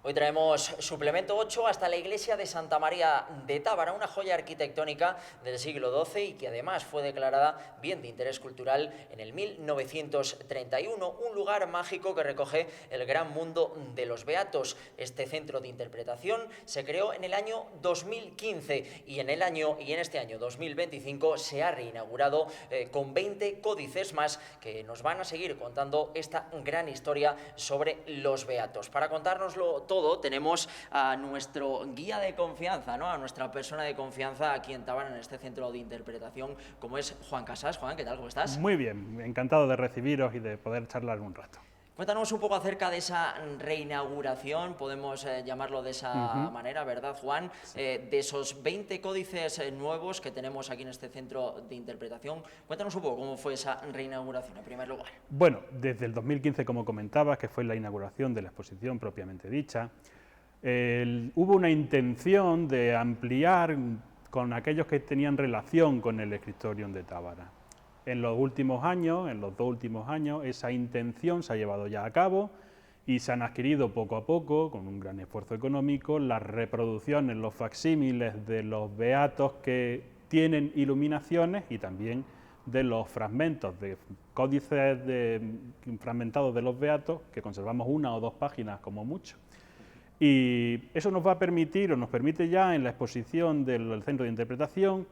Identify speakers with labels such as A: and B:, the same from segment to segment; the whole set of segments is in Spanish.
A: Hoy traemos suplemento 8 hasta la iglesia de Santa María de Tábara, una joya arquitectónica del siglo XII y que además fue declarada bien de interés cultural en el 1931, un lugar mágico que recoge el gran mundo de los beatos. Este centro de interpretación se creó en el año 2015 y en este año 2025 se ha reinaugurado con 20 códices más que nos van a seguir contando esta gran historia sobre los beatos. Para contárnoslo todo tenemos a nuestro guía de confianza, ¿no? A nuestra persona de confianza aquí en Tábara, en este centro de interpretación, como es Juan Casas. Juan, ¿qué tal? ¿Cómo estás?
B: Muy bien, encantado de recibiros y de poder charlar un rato.
A: Cuéntanos un poco acerca de esa reinauguración, podemos llamarlo de esa manera, ¿verdad, Juan?
B: Sí.
A: De esos 20 códices nuevos que tenemos aquí en este centro de interpretación. Cuéntanos un poco cómo fue esa reinauguración, en primer lugar.
B: Bueno, desde el 2015, como comentabas, que fue la inauguración de la exposición propiamente dicha, hubo una intención de ampliar con aquellos que tenían relación con el Scriptorium de Tábara. En los dos últimos años, esa intención se ha llevado ya a cabo y se han adquirido poco a poco, con un gran esfuerzo económico, las reproducciones, los facsímiles de los beatos que tienen iluminaciones y también de los fragmentos de códices fragmentados de los beatos, que conservamos una o dos páginas como mucho. Y eso nos va a permitir, o nos permite ya en la exposición del Centro de Interpretación,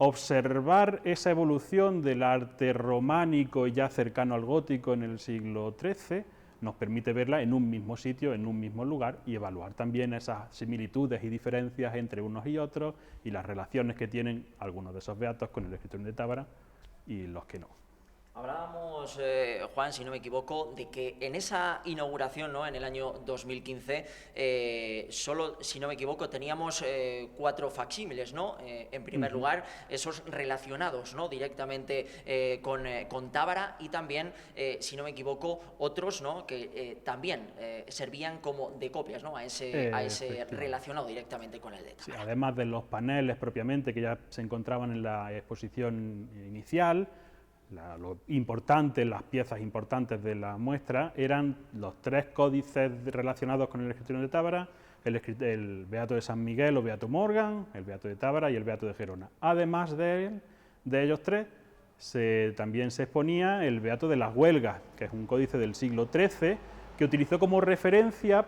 B: observar esa evolución del arte románico ya cercano al gótico en el siglo XIII, nos permite verla en un mismo sitio, en un mismo lugar, y evaluar también esas similitudes y diferencias entre unos y otros, y las relaciones que tienen algunos de esos beatos con el Scriptorium de Tábara y los que no.
A: Hablábamos, Juan, si no me equivoco, de que en esa inauguración, ¿no?, en el año 2015, solo, si no me equivoco, teníamos 4 facsímiles, ¿no? En primer lugar, esos relacionados, ¿no?, directamente con Tábara, y también, si no me equivoco, otros, ¿no?, que también servían como de copias, ¿no?, a ese relacionado directamente con el de Tábara.
B: Sí, además de los paneles propiamente que ya se encontraban en la exposición inicial, lo importante, las piezas importantes de la muestra eran los 3 códices relacionados con el Scriptorium de Tábara, el Beato de San Miguel o Beato Morgan, el Beato de Tábara y el Beato de Gerona. Además de ellos 3, también se exponía el Beato de las Huelgas, que es un códice del siglo XIII, que utilizó como referencia,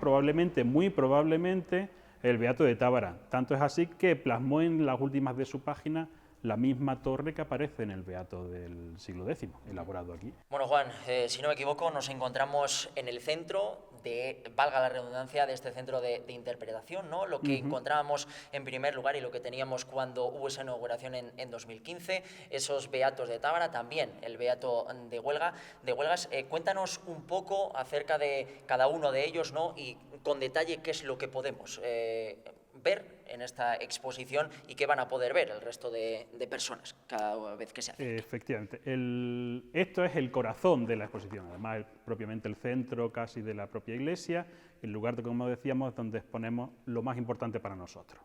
B: muy probablemente, el Beato de Tábara. Tanto es así que plasmó en las últimas de su página la misma torre que aparece en el Beato del siglo X, elaborado aquí.
A: Bueno, Juan, si no me equivoco, nos encontramos en el centro valga la redundancia, de este centro de interpretación, ¿no? Lo que encontrábamos en primer lugar y lo que teníamos cuando hubo esa inauguración en 2015, esos beatos de Tábara, también el beato de Huelgas. Cuéntanos un poco acerca de cada uno de ellos, ¿no?, y con detalle qué es lo que podemos ver en esta exposición y qué van a poder ver el resto de personas cada vez que se acerquen.
B: Efectivamente. Esto es el corazón de la exposición, además propiamente el centro casi de la propia iglesia, el lugar, como decíamos, donde exponemos lo más importante para nosotros.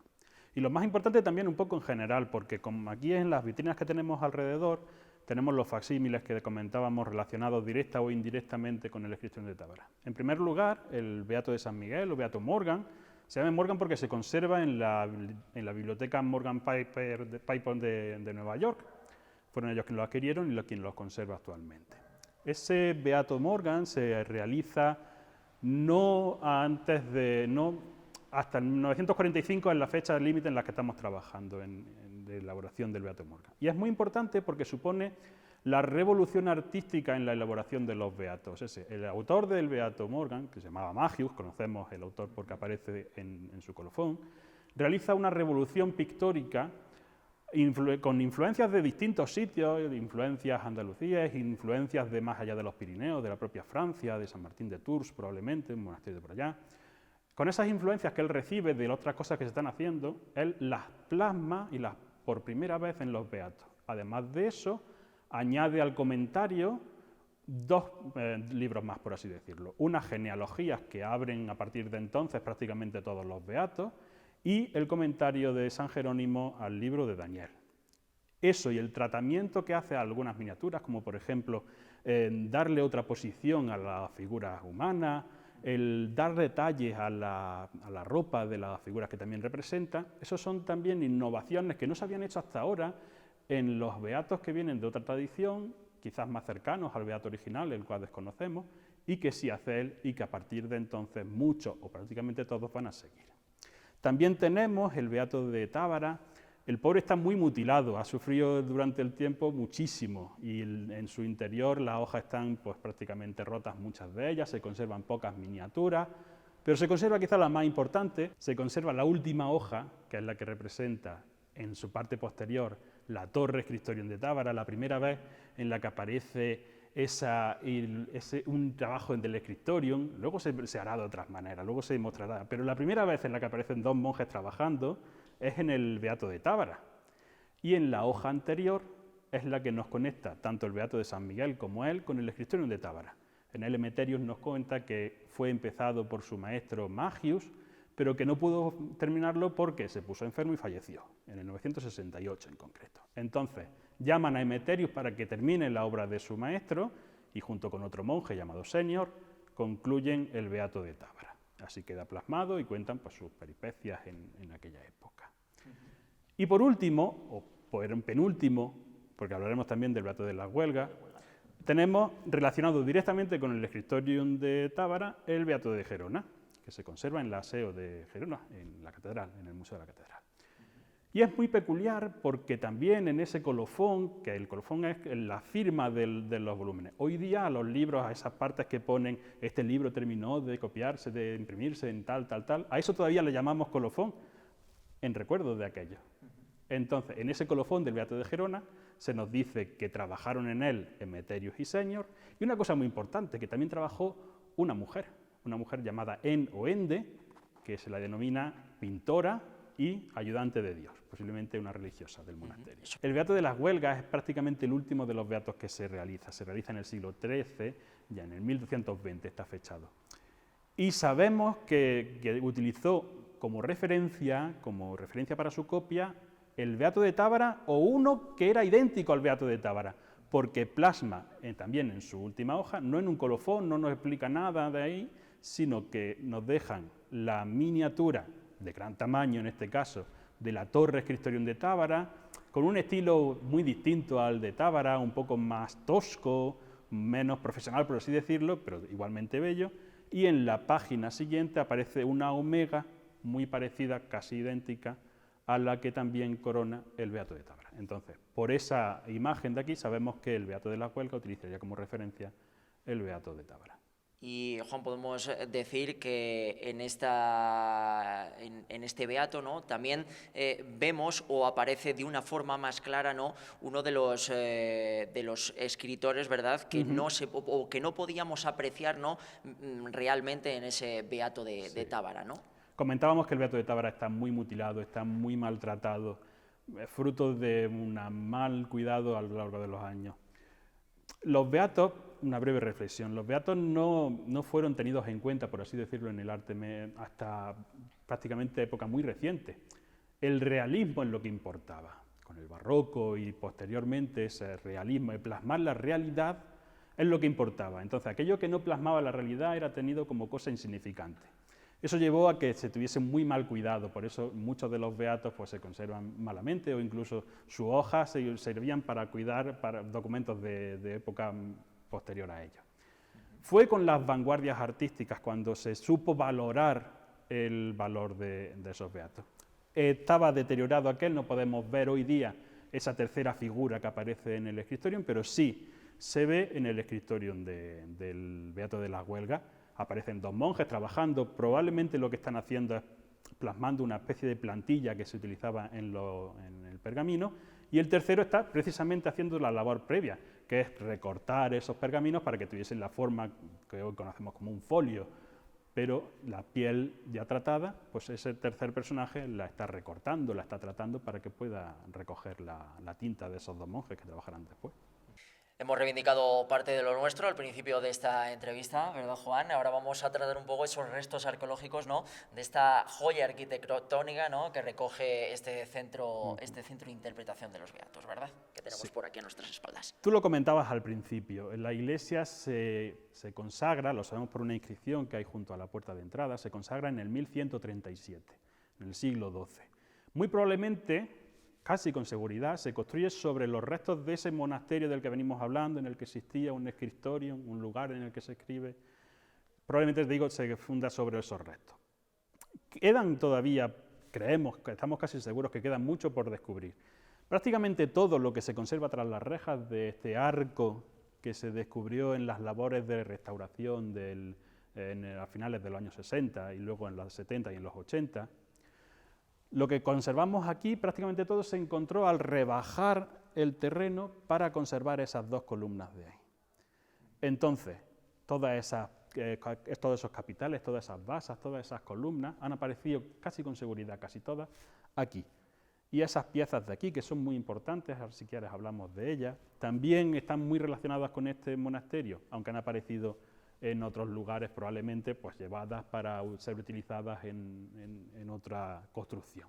B: Y lo más importante también un poco en general, porque como aquí en las vitrinas que tenemos alrededor, tenemos los facsímiles que comentábamos relacionados directa o indirectamente con el Scriptorium de Tábara. En primer lugar, el Beato de San Miguel o Beato Morgan. Se llama Morgan porque se conserva en la biblioteca Morgan Piper de Nueva York. Fueron ellos quienes lo adquirieron y quienes los conserva actualmente. Ese Beato Morgan se realiza hasta el 1945, en la fecha límite en la que estamos trabajando en la elaboración del Beato Morgan. Y es muy importante porque supone la revolución artística en la elaboración de los beatos. El autor del Beato Morgan, que se llamaba Magius, conocemos el autor porque aparece en su colofón, realiza una revolución pictórica con influencias de distintos sitios, de influencias andaluzíes, influencias de más allá de los Pirineos, de la propia Francia, de San Martín de Tours probablemente, un monasterio de por allá. Con esas influencias que él recibe de otras cosas que se están haciendo, él las plasma y las por primera vez en los beatos. Además de eso, añade al comentario 2 libros más, por así decirlo. Unas genealogías que abren a partir de entonces prácticamente todos los beatos y el comentario de San Jerónimo al libro de Daniel. Eso y el tratamiento que hace a algunas miniaturas, como por ejemplo darle otra posición a la figura humana, el dar detalles a la ropa de las figuras que también representa. Esos son también innovaciones que no se habían hecho hasta ahora en los beatos que vienen de otra tradición, quizás más cercanos al beato original, el cual desconocemos, y que sí hace él y que a partir de entonces muchos o prácticamente todos van a seguir. También tenemos el beato de Tábara. El pobre está muy mutilado, ha sufrido durante el tiempo muchísimo y en su interior las hojas están pues, prácticamente rotas, muchas de ellas, se conservan pocas miniaturas, pero se conserva quizá la más importante, se conserva la última hoja, que es la que representa en su parte posterior la torre Scriptorium de Tábara, la primera vez en la que aparece un trabajo del Scriptorium, luego se hará de otras maneras, luego se mostrará, pero la primera vez en la que aparecen dos monjes trabajando es en el beato de Tábara, y en la hoja anterior es la que nos conecta tanto el beato de San Miguel como él con el Scriptorium de Tábara. En el Emeterius nos cuenta que fue empezado por su maestro Magius, pero que no pudo terminarlo porque se puso enfermo y falleció, en el 968 en concreto. Entonces, llaman a Emeterius para que termine la obra de su maestro y junto con otro monje llamado Senior, concluyen el beato de Tábara. Así queda plasmado y cuentan pues, sus peripecias en aquella época. Y por último, o por penúltimo, porque hablaremos también del beato de las Huelgas, tenemos relacionado directamente con el Scriptorium de Tábara el beato de Gerona, que se conserva en la Aseo de Gerona, en la catedral, en el Museo de la Catedral. Y es muy peculiar porque también en ese colofón, que el colofón es la firma de los volúmenes. Hoy día a los libros, a esas partes que ponen, este libro terminó de copiarse, de imprimirse en tal, a eso todavía le llamamos colofón, en recuerdo de aquello. Entonces, en ese colofón del beato de Gerona se nos dice que trabajaron en él Emeterius y Senior, y una cosa muy importante, que también trabajó una mujer llamada En o Ende, que se la denomina pintora y ayudante de Dios, posiblemente una religiosa del monasterio. El beato de las Huelgas es prácticamente el último de los beatos que se realiza en el siglo XIII, ya en el 1220 está fechado. Y sabemos que utilizó como referencia para su copia, el beato de Tábara o uno que era idéntico al beato de Tábara, porque plasma también en su última hoja, no en un colofón, no nos explica nada de ahí, sino que nos dejan la miniatura de gran tamaño, en este caso, de la torre Scriptorium de Tábara, con un estilo muy distinto al de Tábara, un poco más tosco, menos profesional, por así decirlo, pero igualmente bello, y en la página siguiente aparece una omega muy parecida, casi idéntica, a la que también corona el beato de Tábara. Entonces, por esa imagen de aquí sabemos que el beato de la Huelga utilizaría como referencia el beato de Tábara.
A: Y, Juan, podemos decir que en este beato, ¿no?, también vemos o aparece de una forma más clara, ¿no?, uno de los escritores, ¿verdad?, que que no podíamos apreciar, ¿no?, realmente en ese beato de Tábara, ¿no?
B: Comentábamos que el beato de Tábara está muy mutilado, está muy maltratado, fruto de un mal cuidado a lo largo de los años. Los beatos, una breve reflexión, los beatos no fueron tenidos en cuenta, por así decirlo, en el arte hasta prácticamente época muy reciente. El realismo es lo que importaba. Con el barroco y posteriormente ese realismo de plasmar la realidad es lo que importaba. Entonces, aquello que no plasmaba la realidad era tenido como cosa insignificante. Eso llevó a que se tuviese muy mal cuidado, por eso muchos de los beatos pues, se conservan malamente o incluso sus hojas servían para cuidar documentos de época posterior a ello. Fue con las vanguardias artísticas cuando se supo valorar el valor de esos beatos. Estaba deteriorado aquel, no podemos ver hoy día esa tercera figura que aparece en el Scriptorium, pero sí se ve en el Scriptorium del beato de las Huelgas. Aparecen dos monjes trabajando, probablemente lo que están haciendo es plasmando una especie de plantilla que se utilizaba en el pergamino, y el tercero está precisamente haciendo la labor previa, que es recortar esos pergaminos para que tuviesen la forma que hoy conocemos como un folio, pero la piel ya tratada, pues ese tercer personaje la está recortando, la está tratando para que pueda recoger la tinta de esos dos monjes que trabajarán después.
A: Hemos reivindicado parte de lo nuestro al principio de esta entrevista, ¿verdad, Juan? Ahora vamos a tratar un poco esos restos arqueológicos, ¿no?, de esta joya arquitectónica, ¿no?, que recoge este centro de interpretación de los beatos, ¿verdad?, que tenemos por aquí a nuestras espaldas.
B: Tú lo comentabas al principio, en la iglesia se consagra, lo sabemos por una inscripción que hay junto a la puerta de entrada, se consagra en el 1137, en el siglo XII. Muy probablemente, casi con seguridad, se construye sobre los restos de ese monasterio del que venimos hablando, en el que existía un scriptorium, un lugar en el que se escribe. Probablemente, te digo, se funda sobre esos restos. Quedan todavía, creemos, estamos casi seguros que queda mucho por descubrir. Prácticamente todo lo que se conserva tras las rejas de este arco que se descubrió en las labores de restauración a finales de los años 60 y luego en los 70 y en los 80, lo que conservamos aquí, prácticamente todo se encontró al rebajar el terreno para conservar esas dos columnas de ahí. Entonces, todos esos capiteles, todas esas basas, todas esas columnas han aparecido casi con seguridad, casi todas, aquí. Y esas piezas de aquí, que son muy importantes, si quieres hablamos de ellas, también están muy relacionadas con este monasterio, aunque han aparecido en otros lugares probablemente pues llevadas para ser utilizadas en otra construcción.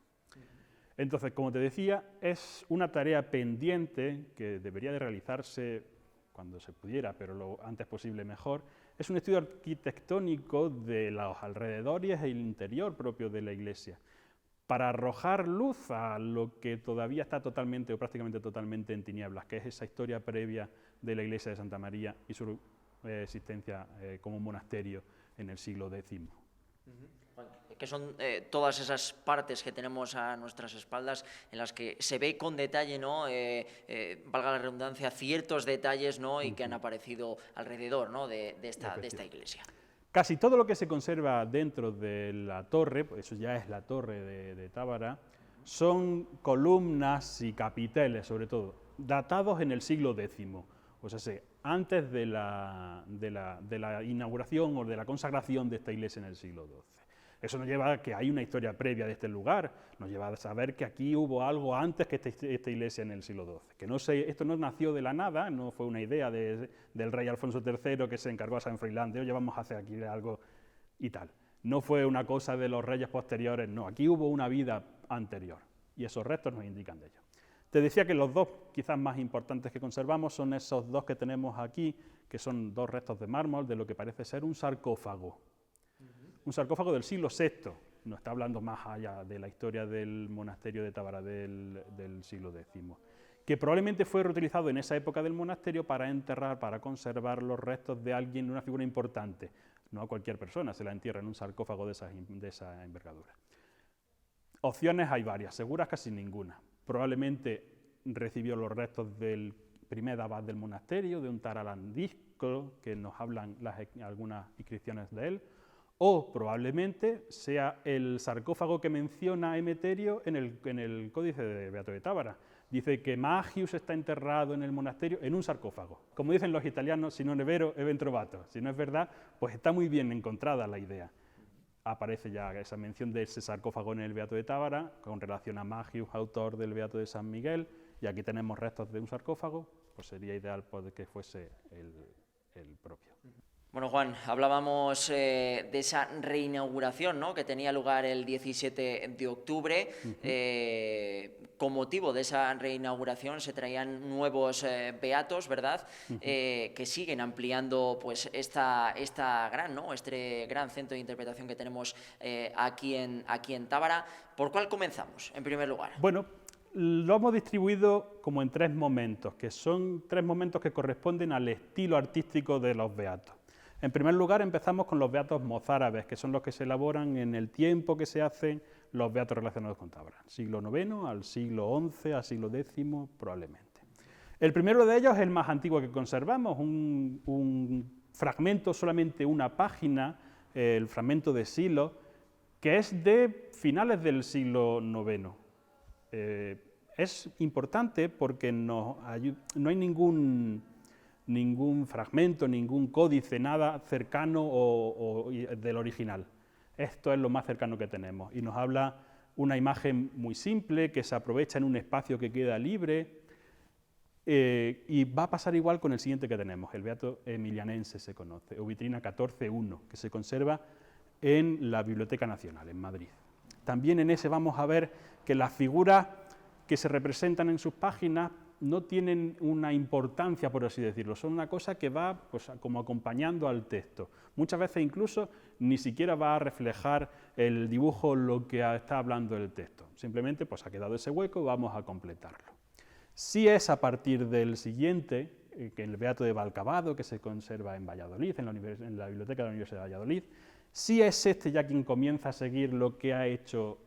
B: Entonces, como te decía, es una tarea pendiente que debería de realizarse cuando se pudiera, pero lo antes posible mejor. Es un estudio arquitectónico de los alrededores e el interior propio de la iglesia, para arrojar luz a lo que todavía está totalmente o prácticamente totalmente en tinieblas, que es esa historia previa de la iglesia de Santa María y su existencia como monasterio en el siglo X.
A: Que son todas esas partes que tenemos a nuestras espaldas en las que se ve con detalle, ¿no?, valga la redundancia, ciertos detalles, ¿no?, y que han aparecido alrededor, ¿no?, de esta iglesia.
B: Casi todo lo que se conserva dentro de la torre, pues eso ya es la torre de Tábara, son columnas y capiteles, sobre todo, datados en el siglo X. O sea, antes de la inauguración o de la consagración de esta iglesia en el siglo XII. Eso nos lleva a que hay una historia previa de este lugar, nos lleva a saber que aquí hubo algo antes que esta iglesia en el siglo XII. Que esto no nació de la nada, no fue una idea del rey Alfonso III que se encargó a San Froilán de, oye, vamos a hacer aquí algo y tal. No fue una cosa de los reyes posteriores, no, aquí hubo una vida anterior y esos restos nos indican de ello. Te decía que los dos quizás más importantes que conservamos son esos dos que tenemos aquí, que son dos restos de mármol de lo que parece ser un sarcófago. Un sarcófago del siglo VI, no está hablando más allá de la historia del monasterio de Tábara del siglo X, que probablemente fue reutilizado en esa época del monasterio para enterrar, para conservar los restos de alguien, de una figura importante. No a cualquier persona se la entierra en un sarcófago de esa envergadura. Opciones hay varias, seguras casi ninguna. Probablemente recibió los restos del primer abad del monasterio, de un taralandisco, que nos hablan algunas inscripciones de él, o probablemente sea el sarcófago que menciona Emeterio en el Códice de Beato de Tábara. Dice que Magius está enterrado en el monasterio en un sarcófago. Como dicen los italianos, si non è vero, è ben trovato. Si no es verdad, pues está muy bien encontrada la idea. Aparece ya esa mención de ese sarcófago en el Beato de Tábara, con relación a Magius, autor del Beato de San Miguel, y aquí tenemos restos de un sarcófago, pues sería ideal que fuese el propio.
A: Bueno, Juan, hablábamos de esa reinauguración, ¿no?, que tenía lugar el 17 de octubre. Con motivo de esa reinauguración se traían nuevos beatos, ¿verdad?, que siguen ampliando pues este gran centro de interpretación que tenemos aquí en Tábara. ¿Por cuál comenzamos, en primer lugar?
B: Bueno, lo hemos distribuido como en tres momentos, que son tres momentos que corresponden al estilo artístico de los beatos. En primer lugar, empezamos con los beatos mozárabes, que son los que se elaboran en el tiempo que se hacen los beatos relacionados con Tábara, siglo IX al siglo XI, al siglo X probablemente. El primero de ellos es el más antiguo que conservamos, un fragmento, solamente una página, el fragmento de Silo, que es de finales del siglo IX. Es importante porque no hay ningún fragmento, ningún códice, nada cercano o del original. Esto es lo más cercano que tenemos y nos habla una imagen muy simple que se aprovecha en un espacio que queda libre. Y va a pasar igual con el siguiente que tenemos, el Beato Emilianense se conoce, o vitrina 14.1, que se conserva en la Biblioteca Nacional, en Madrid. También en ese vamos a ver que las figuras que se representan en sus páginas no tienen una importancia, por así decirlo, son una cosa que va pues, como acompañando al texto. Muchas veces incluso ni siquiera va a reflejar el dibujo lo que está hablando el texto, simplemente pues, ha quedado ese hueco, vamos a completarlo. Si es a partir del siguiente, que el Beato de Valcavado, que se conserva en Valladolid, en la Biblioteca de la Universidad de Valladolid, si es este ya quien comienza a seguir lo que ha hecho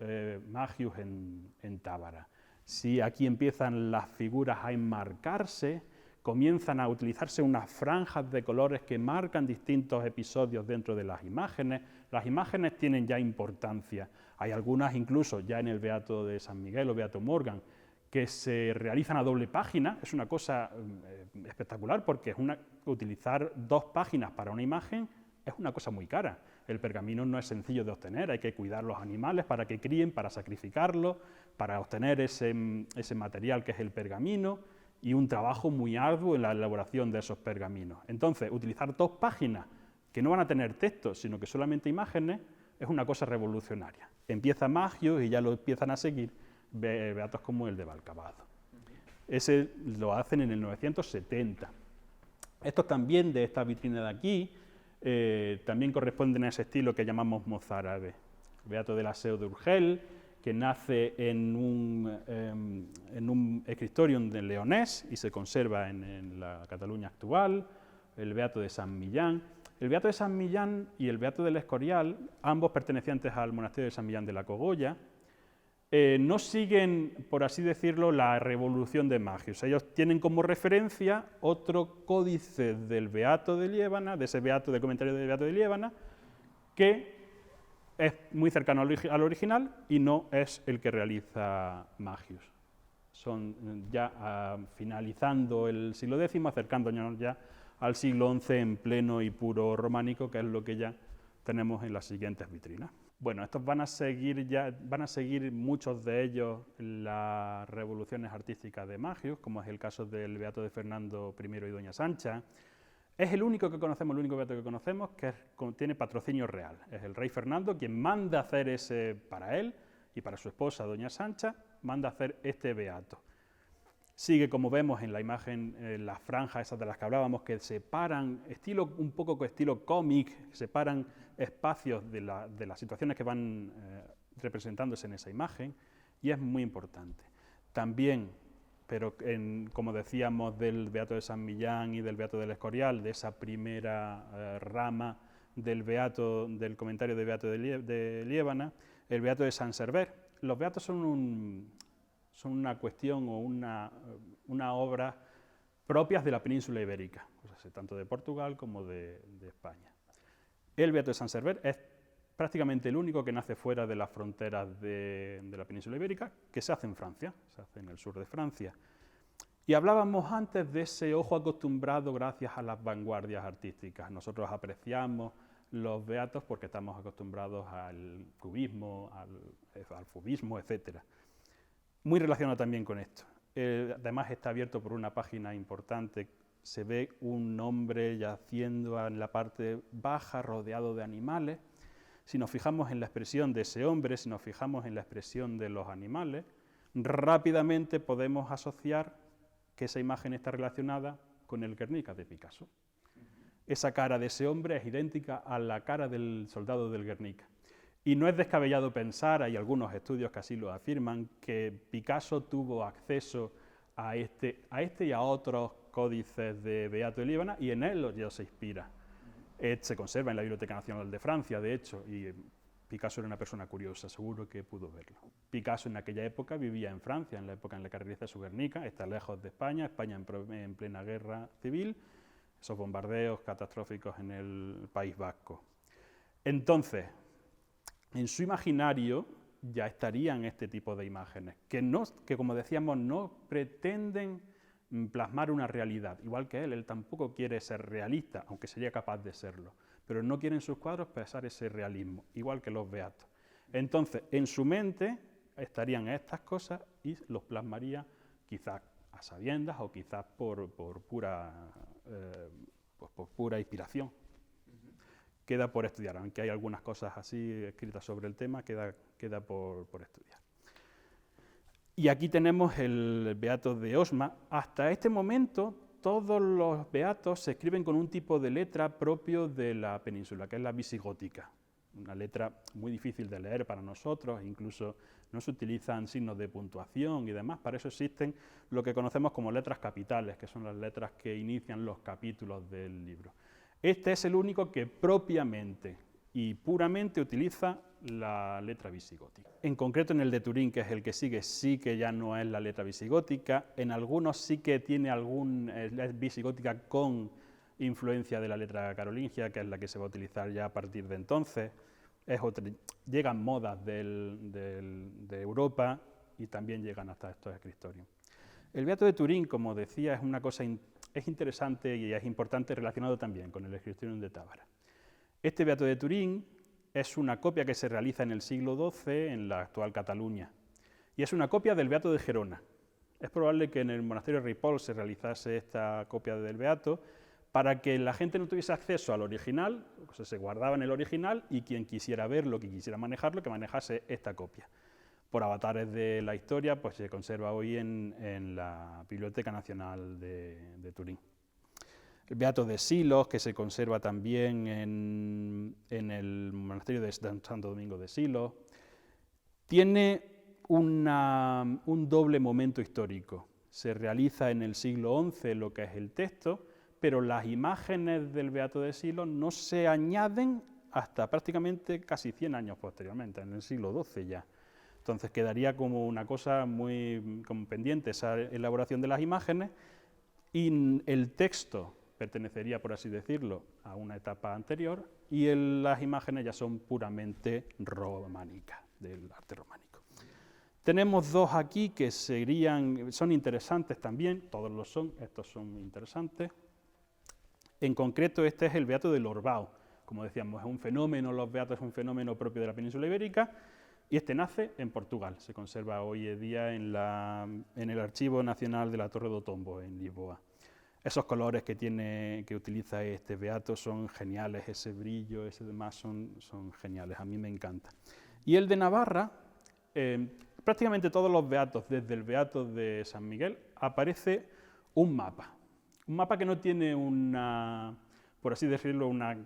B: Magius en Tábara. Si aquí empiezan las figuras a enmarcarse, comienzan a utilizarse unas franjas de colores que marcan distintos episodios dentro de las imágenes tienen ya importancia. Hay algunas incluso ya en el Beato de San Miguel o Beato Morgan, que se realizan a doble página, es una cosa espectacular porque utilizar 2 páginas para una imagen es una cosa muy cara. El pergamino no es sencillo de obtener, hay que cuidar los animales para que críen, para sacrificarlos, para obtener ese material que es el pergamino, y un trabajo muy arduo en la elaboración de esos pergaminos. Entonces, utilizar 2 páginas que no van a tener texto, sino que solamente imágenes, es una cosa revolucionaria. Empieza Magius y ya lo empiezan a seguir beatos como el de Valcavado. Ese lo hacen en el 970. Estos también, de esta vitrina de aquí, también corresponden a ese estilo que llamamos mozárabe. El Beato del Aseo de Urgel, que nace en un escritorium de Leonés y se conserva en la Cataluña actual. El Beato de San Millán. El Beato de San Millán y el Beato del Escorial, ambos pertenecientes al monasterio de San Millán de la Cogolla, no siguen, por así decirlo, la revolución de Magius. Ellos tienen como referencia otro códice del Beato de Liébana, de ese Beato de comentario del Beato de Liébana, que es muy cercano al original y no es el que realiza Magius. Son ya finalizando el siglo X, acercándonos ya al siglo XI en pleno y puro románico, que es lo que ya tenemos en las siguientes vitrinas. Bueno, estos van a seguir muchos de ellos las revoluciones artísticas de Magius, como es el caso del Beato de Fernando I y Doña Sancha. Es el único beato que conocemos que tiene patrocinio real. Es el rey Fernando quien manda hacer ese para él y para su esposa Doña Sancha, manda hacer este beato. Sigue, como vemos en la imagen, las franjas esas de las que hablábamos, que separan, un poco estilo cómic, separan espacios de las situaciones que van representándose en esa imagen, y es muy importante. También, pero como decíamos del Beato de San Millán y del Beato del Escorial, de esa primera rama del comentario del Beato de Liébana, el Beato de San Server. Los beatos son una cuestión o una obra propias de la península ibérica, o sea, tanto de Portugal como de España. El Beato de San Server es prácticamente el único que nace fuera de las fronteras de la península ibérica, que se hace en Francia, se hace en el sur de Francia. Y hablábamos antes de ese ojo acostumbrado gracias a las vanguardias artísticas. Nosotros apreciamos los beatos porque estamos acostumbrados al cubismo, al fubismo, etc. Muy relacionado también con esto. Además está abierto por una página importante. Se ve un hombre yaciendo en la parte baja, rodeado de animales. Si nos fijamos en la expresión de ese hombre, si nos fijamos en la expresión de los animales, rápidamente podemos asociar que esa imagen está relacionada con el Guernica de Picasso. Esa cara de ese hombre es idéntica a la cara del soldado del Guernica. Y no es descabellado pensar, hay algunos estudios que así lo afirman, que Picasso tuvo acceso a este y a otros códices de Beato de Liébana y en él ya se inspira. Se conserva en la Biblioteca Nacional de Francia, de hecho, y Picasso era una persona curiosa, seguro que pudo verlo. Picasso en aquella época vivía en Francia, en la época en la que realiza su Guernica, está lejos de España en plena guerra civil, esos bombardeos catastróficos en el País Vasco. Entonces, en su imaginario ya estarían este tipo de imágenes, que como decíamos, no pretenden plasmar una realidad, igual que él tampoco quiere ser realista, aunque sería capaz de serlo, pero no quiere en sus cuadros expresar ese realismo, igual que los beatos. Entonces, en su mente estarían estas cosas y los plasmaría quizás a sabiendas o quizás por pura inspiración. Queda por estudiar, aunque hay algunas cosas así escritas sobre el tema, queda por estudiar. Y aquí tenemos el beato de Osma. Hasta este momento todos los beatos se escriben con un tipo de letra propio de la península, que es la visigótica. Una letra muy difícil de leer para nosotros, incluso no se utilizan signos de puntuación y demás. Para eso existen lo que conocemos como letras capitales, que son las letras que inician los capítulos del libro. Este es el único que propiamente y puramente utiliza la letra visigótica. En concreto en el de Turín, que es el que sigue, sí que ya no es la letra visigótica. En algunos sí que tiene es visigótica con influencia de la letra carolingia, que es la que se va a utilizar ya a partir de entonces. Llegan modas de Europa y también llegan hasta estos escritorios. El beato de Turín, como decía, es una cosa es interesante y es importante relacionado también con el escritorium de Tábara. Este beato de Turín es una copia que se realiza en el siglo XII en la actual Cataluña y es una copia del beato de Gerona. Es probable que en el monasterio de Ripoll se realizase esta copia del beato para que la gente no tuviese acceso al original, o sea, se guardaba en el original y quien quisiera verlo, que quisiera manejarlo, que manejase esta copia. Por avatares de la historia, pues se conserva hoy en la Biblioteca Nacional de Turín. El beato de Silos, que se conserva también en el monasterio de Santo Domingo de Silos, tiene un doble momento histórico. Se realiza en el siglo XI lo que es el texto, pero las imágenes del beato de Silos no se añaden hasta prácticamente casi 100 años posteriormente, en el siglo XII ya. Entonces quedaría como una cosa muy como pendiente esa elaboración de las imágenes y el texto pertenecería, por así decirlo, a una etapa anterior y las imágenes ya son puramente románicas, del arte románico. Tenemos dos aquí que son interesantes también, todos lo son, estos son interesantes. En concreto este es el beato de Lorbao, como decíamos, es un fenómeno, los beatos es un fenómeno propio de la península ibérica, y este nace en Portugal, se conserva hoy en día en el Archivo Nacional de la Torre do Tombo, en Lisboa. Esos colores que utiliza este beato son geniales, ese brillo, ese demás son geniales, a mí me encanta. Y el de Navarra, prácticamente todos los beatos, desde el beato de San Miguel, aparece un mapa que no tiene por así decirlo, una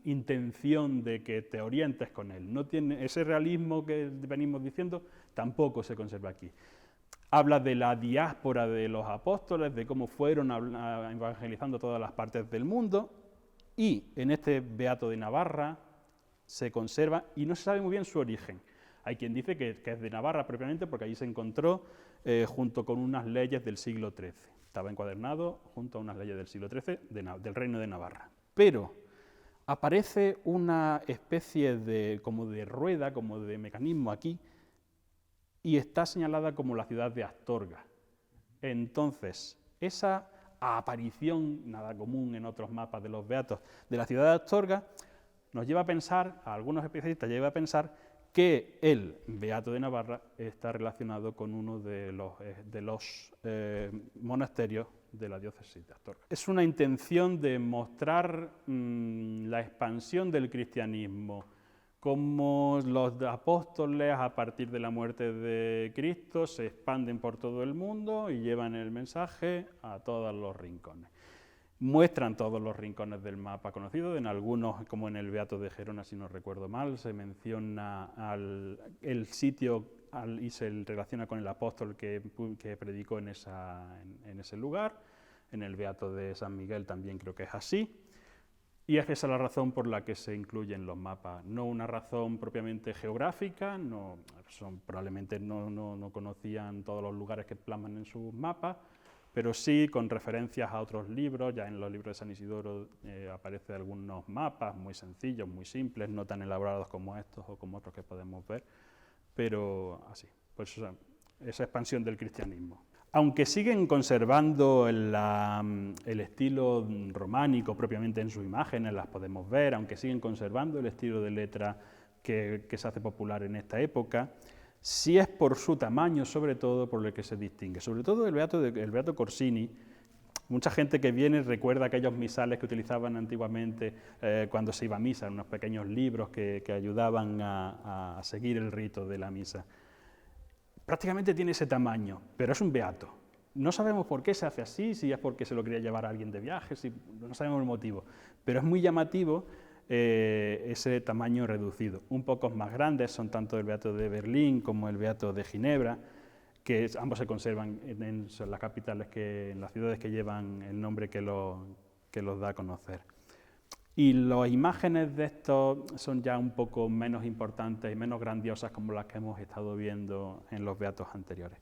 B: intención de que te orientes con él. No tiene ese realismo que venimos diciendo, tampoco se conserva aquí. Habla de la diáspora de los apóstoles, de cómo fueron evangelizando todas las partes del mundo, y en este beato de Navarra se conserva, y no se sabe muy bien su origen. Hay quien dice que es de Navarra propiamente porque allí se encontró junto con unas leyes del siglo XIII. Estaba encuadernado junto a unas leyes del siglo XIII del Reino de Navarra. Pero aparece una especie como de rueda, como de mecanismo aquí, y está señalada como la ciudad de Astorga. Entonces, esa aparición, nada común en otros mapas de los beatos, de la ciudad de Astorga, nos lleva a pensar, a algunos especialistas lleva a pensar, que el beato de Navarra está relacionado con uno de los monasterios de la diócesis de Astorga. Es una intención de mostrar la expansión del cristianismo, cómo los apóstoles a partir de la muerte de Cristo se expanden por todo el mundo y llevan el mensaje a todos los rincones. Muestran todos los rincones del mapa conocido, en algunos, como en el beato de Gerona, si no recuerdo mal, se menciona el sitio y se relaciona con el apóstol que predicó en ese lugar. En el beato de San Miguel también creo que es así. Y es esa la razón por la que se incluyen los mapas, no una razón propiamente geográfica, probablemente no conocían todos los lugares que plasman en sus mapas, pero sí con referencias a otros libros. Ya en los libros de San Isidoro aparecen algunos mapas muy sencillos, muy simples, no tan elaborados como estos o como otros que podemos ver, pero así, pues esa expansión del cristianismo. Aunque siguen conservando el estilo románico propiamente en sus imágenes, las podemos ver, aunque siguen conservando el estilo de letra que se hace popular en esta época, Si es por su tamaño, sobre todo, por el que se distingue. Sobre todo el beato Corsini. Mucha gente que viene recuerda aquellos misales que utilizaban antiguamente cuando se iba a misa, unos pequeños libros que ayudaban a seguir el rito de la misa. Prácticamente tiene ese tamaño, pero es un beato. No sabemos por qué se hace así, si es porque se lo quería llevar a alguien de viaje, no sabemos el motivo, pero es muy llamativo ese tamaño reducido. Un poco más grandes son tanto el beato de Berlín como el beato de Ginebra, que ambos se conservan en las capitales, en las ciudades que llevan el nombre que los da a conocer. Y las imágenes de estos son ya un poco menos importantes y menos grandiosas como las que hemos estado viendo en los beatos anteriores.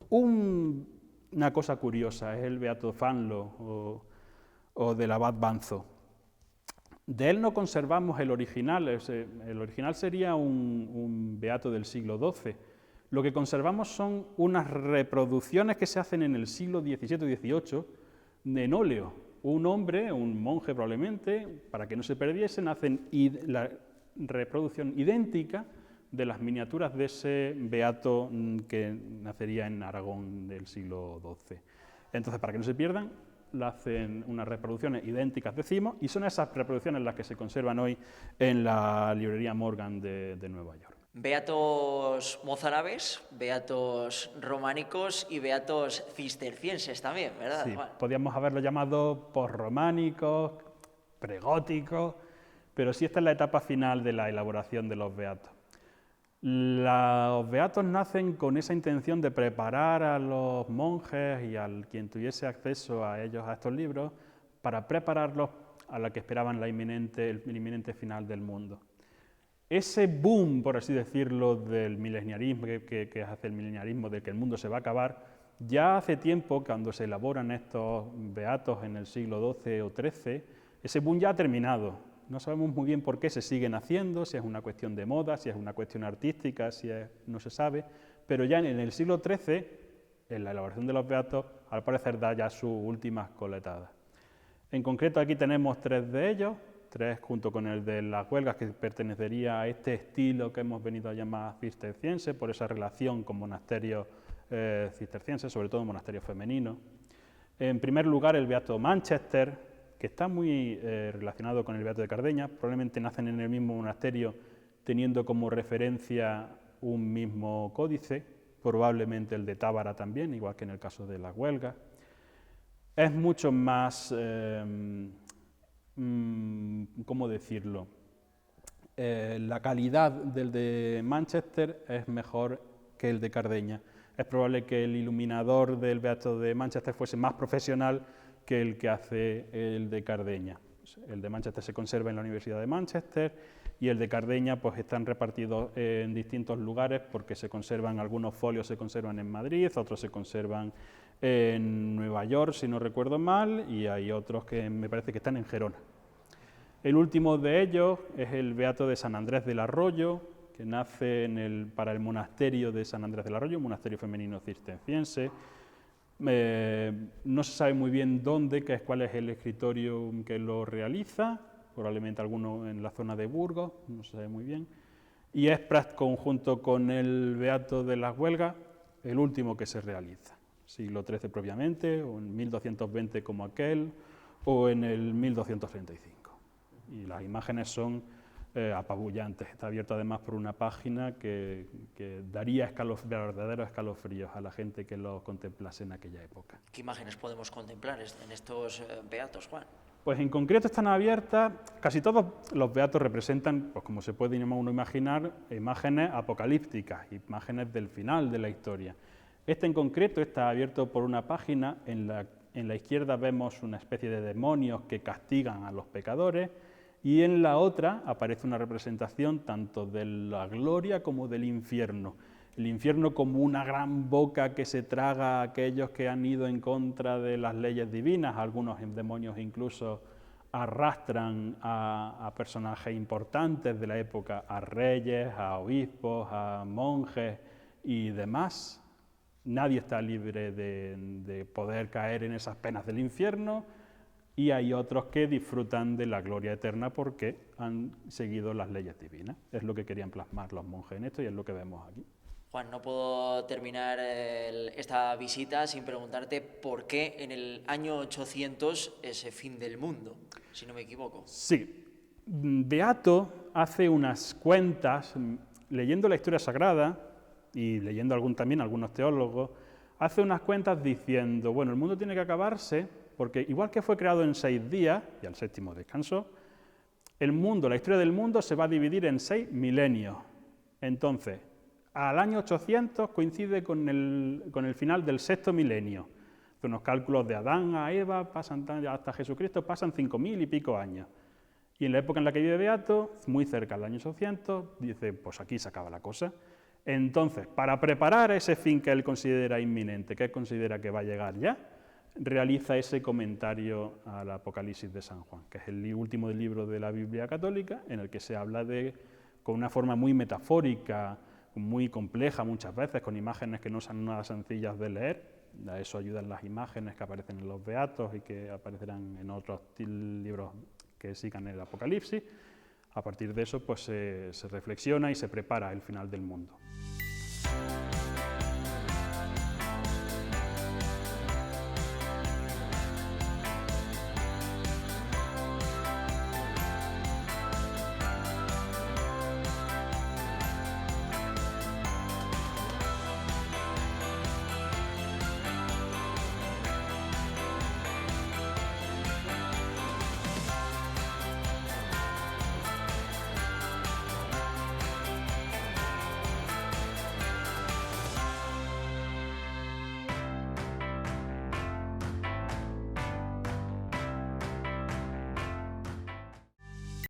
B: Una cosa curiosa es el beato Fanlo o del abad Banzo. De él no conservamos el original. El original sería un beato del siglo XII. Lo que conservamos son unas reproducciones que se hacen en el siglo XVII y XVIII en óleo. Un hombre, un monje probablemente, para que no se perdiesen, hacen la reproducción idéntica de las miniaturas de ese beato que nacería en Aragón del siglo XII. Entonces, para que no se pierdan, hacen unas reproducciones idénticas, decimos, y son esas reproducciones las que se conservan hoy en la librería Morgan de Nueva York.
A: Beatos mozárabes, beatos románicos y beatos cistercienses también, ¿verdad?
B: Sí, podríamos haberlo llamado posrománicos, pregóticos, pero sí esta es la etapa final de la elaboración de los beatos. Los beatos nacen con esa intención de preparar a los monjes y a quien tuviese acceso a ellos, a estos libros, para prepararlos a la que esperaban el inminente final del mundo. Ese boom, por así decirlo, del mileniarismo, que hace el mileniarismo, de que el mundo se va a acabar, ya hace tiempo, cuando se elaboran estos beatos en el siglo XII o XIII, ese boom ya ha terminado. No sabemos muy bien por qué se siguen haciendo, si es una cuestión de moda, si es una cuestión artística, no se sabe, pero ya en el siglo XIII, en la elaboración de los beatos, al parecer da ya sus últimas coletadas. En concreto aquí tenemos 3 de ellos, 3 junto con el de las huelgas, que pertenecería a este estilo que hemos venido a llamar cisterciense, por esa relación con monasterios cistercienses, sobre todo monasterios femeninos. En primer lugar, el beato Manchester, que está muy relacionado con el beato de Cardeña, probablemente nacen en el mismo monasterio teniendo como referencia un mismo códice, probablemente el de Tábara también, igual que en el caso de las huelgas. Es mucho más, ¿cómo decirlo? La calidad del de Manchester es mejor que el de Cardeña. Es probable que el iluminador del beato de Manchester fuese más profesional que el que hace el de Cardeña. El de Manchester se conserva en la Universidad de Manchester y el de Cardeña pues están repartidos en distintos lugares porque se conservan, algunos folios se conservan en Madrid, otros se conservan en Nueva York, si no recuerdo mal, y hay otros que me parece que están en Gerona. El último de ellos es el beato de San Andrés del Arroyo, que nace para el monasterio de San Andrés del Arroyo, un monasterio femenino cisterciense. No se sabe muy bien dónde, cuál es el escritorio que lo realiza, probablemente alguno en la zona de Burgos, no se sabe muy bien. Y es junto con el beato de las huelgas, el último que se realiza, siglo XIII propiamente, o en 1220 como aquel, o en el 1235. Y las imágenes son apabullantes. Está abierto además por una página que daría verdaderos escalofríos a la gente que lo contemplase en aquella época.
A: ¿Qué imágenes podemos contemplar en estos beatos, Juan?
B: Pues en concreto están abiertas, casi todos los beatos representan, pues como se puede uno imaginar, imágenes apocalípticas, imágenes del final de la historia. Este en concreto está abierto por una página, en la izquierda vemos una especie de demonios que castigan a los pecadores, y en la otra aparece una representación tanto de la gloria como del infierno. El infierno como una gran boca que se traga a aquellos que han ido en contra de las leyes divinas. Algunos demonios incluso arrastran a personajes importantes de la época, a reyes, a obispos, a monjes y demás. Nadie está libre de poder caer en esas penas del infierno. Y hay otros que disfrutan de la gloria eterna porque han seguido las leyes divinas. Es lo que querían plasmar los monjes en esto y es lo que vemos aquí.
A: Juan, no puedo terminar esta visita sin preguntarte por qué en el año 800 ese fin del mundo, si no me equivoco.
B: Sí, Beato hace unas cuentas, leyendo la historia sagrada y leyendo también algunos teólogos, hace unas cuentas diciendo, bueno, el mundo tiene que acabarse porque igual que fue creado en 6 días y al séptimo descansó, el mundo, la historia del mundo se va a dividir en 6 milenios. Entonces, al año 800 coincide con el final del sexto milenio. Hace unos cálculos de Adán a Eva, pasan hasta Jesucristo, pasan 5000 y pico años. Y en la época en la que vive Beato, muy cerca del año 800, dice, pues aquí se acaba la cosa. Entonces, para preparar ese fin que él considera inminente, que él considera que va a llegar ya, realiza ese comentario al Apocalipsis de San Juan, que es el último libro de la Biblia católica, en el que se habla con una forma muy metafórica, muy compleja muchas veces, con imágenes que no son nada sencillas de leer. A eso ayudan las imágenes que aparecen en los Beatos y que aparecerán en otros libros que sigan el Apocalipsis. A partir de eso pues se reflexiona y se prepara el final del mundo.